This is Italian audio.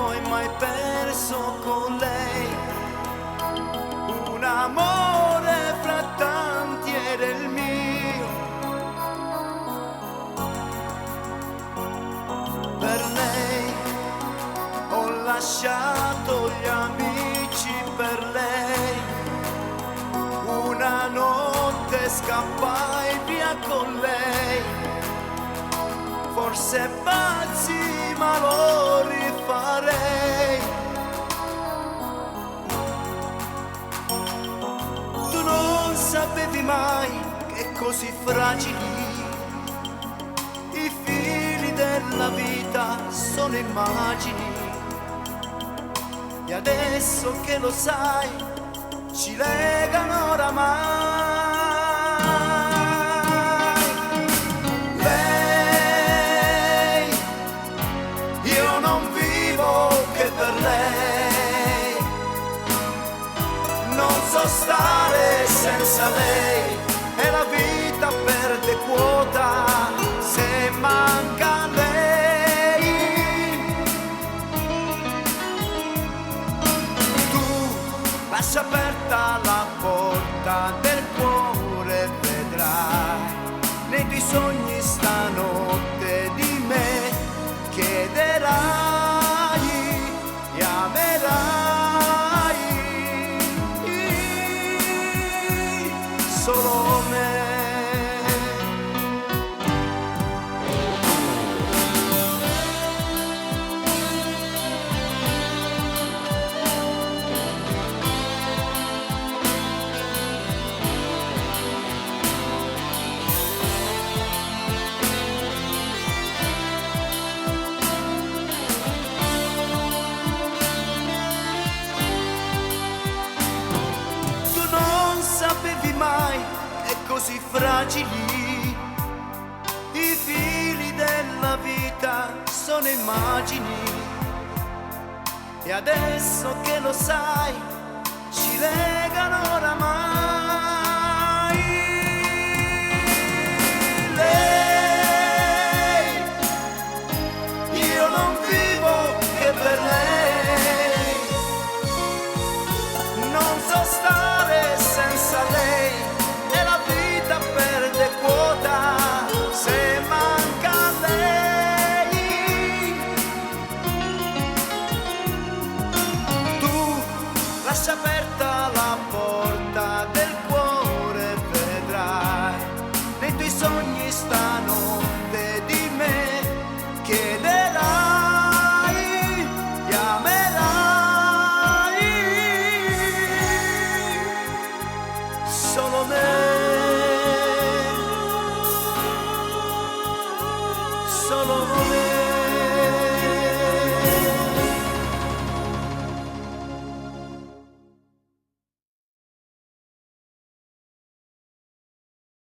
poi mai perso con lei. Un amore fra tanti era il mio. Per lei ho lasciato gli amici, per lei una notte scappai via con lei. Forse pazzi ma lo rifarei. Tu non sapevi mai che così fragili i fili della vita sono immagini. E adesso che lo sai ci legano oramai. Io non vivo che per lei, non so stare senza lei, e la vita perde quota se manca lei. Tu lascia aperta la porta del cuore, vedrai nei tuoi sogni stanotte di me chiederai e amerai solo me. Sapevi mai che così fragili i fili della vita sono immagini. E adesso che lo sai ci legano oramai. Lei, io non vivo che per lei, non so stare senza lei, e la vita perde quota se manca lei. Tu lascia perdere